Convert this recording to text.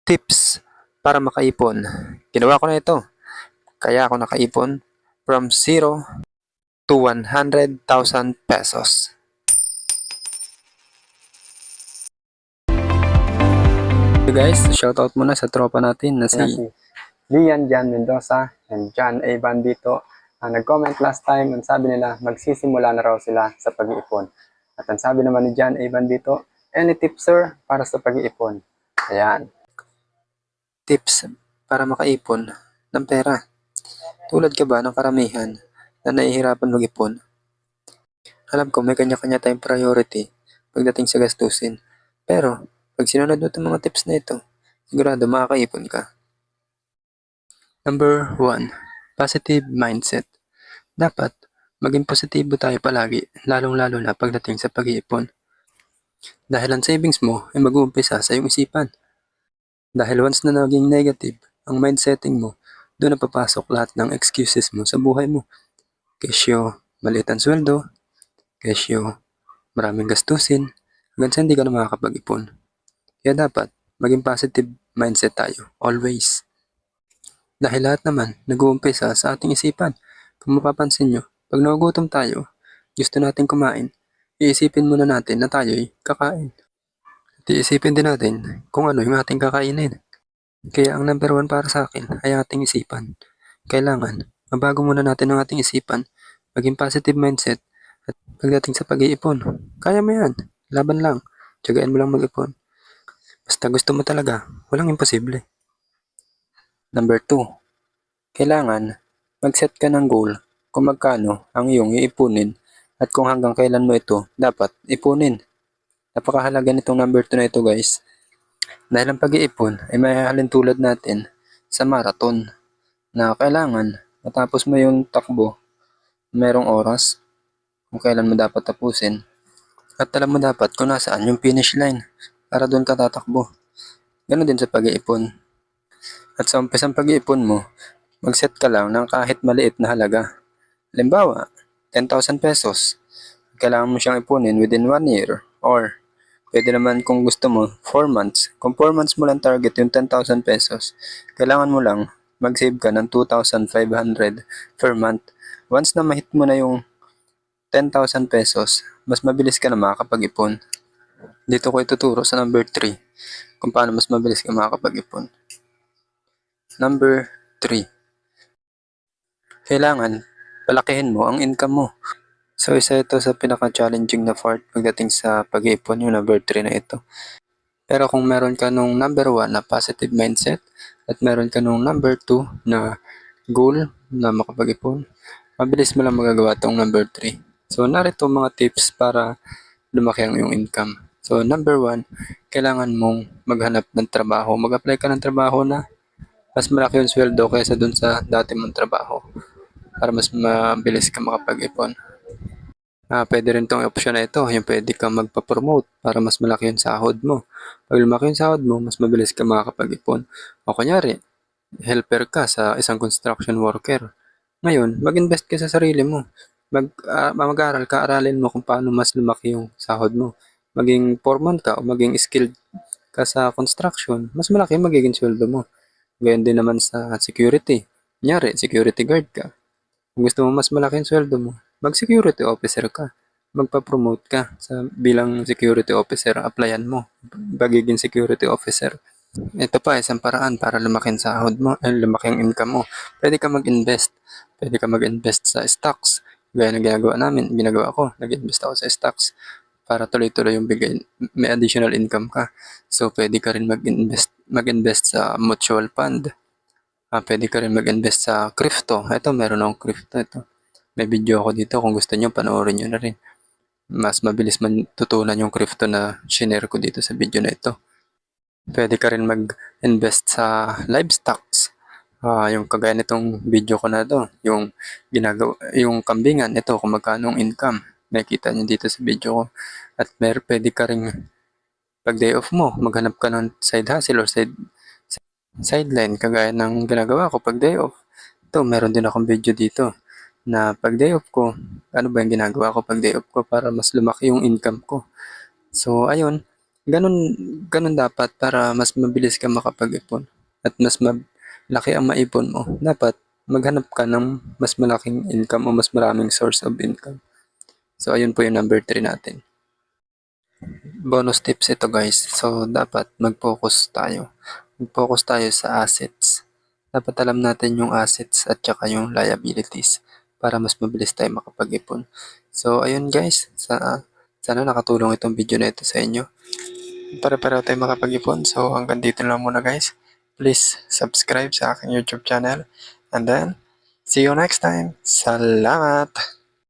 Tips para makaipon. Ginawa ko na ito. Kaya ako nakaipon from 0 to 100,000 pesos. So guys, shoutout muna sa tropa natin na si Lian Jan Mendoza and John A. Bandito. Nag-comment last time, ang sabi nila magsisimula na raw sila sa pag-iipon. At ang sabi naman ni John A. Bandito, any tips sir para sa pag-iipon? Ayan. tips para makaipon ng pera. Tulad ka ba ng karamihan na nahihirapan mag-ipon? Alam ko may kanya-kanya tayong priority pagdating sa gastusin. Pero pag sinunod mo itong mga tips na ito, sigurado makakaipon ka. Number 1. Positive mindset. Dapat maging positibo tayo palagi, lalong-lalo na pagdating sa pag-iipon. Dahil ang savings mo ay mag-uumpisa sa iyong isipan. Dahil once na naging negative ang mind setting mo, doon na papasok lahat ng excuses mo sa buhay mo. Kesyo, maliit ang sweldo. Kesyo, maraming gastusin. Hanggang sa hindi ka na makakapag-ipon. Kaya dapat maging positive mindset tayo, always. Dahil lahat naman nag-uumpisa sa ating isipan. Kung mapapansin nyo, pag nagugutom tayo, gusto natin kumain, iisipin muna natin na tayo'y kakain. At iisipin din natin kung ano yung ating kakainin. Kaya ang number 1 para sa akin ay ating isipan. Kailangan, mabago muna natin ang ating isipan, maging positive mindset, at pagdating sa pag-iipon, kaya mo yan, laban lang, tiyagain mo lang mag-ipon. Basta gusto mo talaga, walang imposible. Number 2, kailangan mag-set ka ng goal kung magkano ang iyong iipunin at kung hanggang kailan mo ito dapat ipunin. Napakahalaga nitong number 2 na ito guys. Dahil ang pag-iipon ay may halintulad natin sa marathon na kailangan matapos mo yung takbo, merong oras kung kailan mo dapat tapusin at alam mo dapat kung nasaan yung finish line para doon ka tatakbo. Ganon din sa pag-iipon. At sa umpisang pag-iipon mo, mag-set ka lang ng kahit maliit na halaga. Halimbawa, 10,000 pesos. Kailangan mo siyang ipunin within 1 year or pwede naman kung gusto mo, 4 months. Kung 4 months mo lang target yung 10,000 pesos, kailangan mo lang mag-save ka ng 2,500 per month. Once na ma-hit mo na yung 10,000 pesos, mas mabilis ka na makakapag-ipon. Dito ko ituturo sa number 3 kung paano mas mabilis ka makakapag-ipon. Number 3. Kailangan palakihin mo ang income mo. So isa ito sa pinaka-challenging na part pagdating sa pag-iipon, yung number 3 na ito. Pero kung meron ka nung number 1 na positive mindset at meron ka nung number 2 na goal na makapag-ipon, mabilis mo lang magagawa itong number 3. So narito mga tips para lumaki ang iyong income. So number 1, kailangan mong maghanap ng trabaho. Mag-apply ka ng trabaho na mas malaki yung sweldo kaysa dun sa dati mong trabaho para mas mabilis ka makapag-ipon. Pwede rin tong option na ito, yung pwede kang magpa-promote para mas malaki yung sahod mo. Pag lumaki yung sahod mo, mas mabilis ka makakapag-ipon. O kunyari, helper ka sa isang construction worker. Ngayon, mag-invest ka sa sarili mo. Mag-aral ka, aralin mo kung paano mas lumaki yung sahod mo. Maging foreman ka o maging skilled ka sa construction, mas malaki magiging sweldo mo. Ganyan din naman sa security. Kunyari, security guard ka. Kung gusto mo mas malaki yung sweldo mo, mag-security officer ka. Magpa-promote ka sa bilang security officer, applyan mo. Pagiging security officer. Ito pa, isang paraan para lumaki ang sahod mo, lumaki ang income mo. Pwede ka mag-invest. Pwede ka mag-invest sa stocks. Gaya ng ginagawa ko, nag-invest ako sa stocks para tuloy-tuloy yung bigay, may additional income ka. So, pwede ka rin mag-invest sa mutual fund. Pwede ka rin mag-invest sa crypto. Ito, meron akong crypto. Ito. May video ako dito. Kung gusto nyo, panoorin nyo na rin. Mas mabilis man tutunan yung crypto na shinare ko dito sa video na ito. Pwede ka rin mag-invest sa livestocks. Yung kagaya nitong video ko na to, yung kambingan, ito kung magkano ang income. Nakikita nyo dito sa video ko. At pwede ka rin pag day off mo, maghanap ka ng side hustle or sideline kagaya ng ginagawa ko pag day off. Ito, meron din akong video dito na pag day off ko, ano ba yung ginagawa ko pag day off ko para mas lumaki yung income ko. So, ayun, Ganun, ganun dapat para mas mabilis ka makapag-ipon at mas malaki ang maipon mo. Dapat maghanap ka ng mas malaking income o mas maraming source of income. So, ayun po yung number 3 natin. Bonus tips ito guys. So, dapat mag-focus tayo. Mag-focus tayo sa assets. Dapat alam natin yung assets at saka yung liabilities para mas mabilis tayo makapag-ipon. So, ayun guys. Sana nakatulong itong video na ito sa inyo. Para tayo makapag-ipon. So, hanggang dito lang muna guys. Please subscribe sa aking YouTube channel. And then, see you next time. Salamat!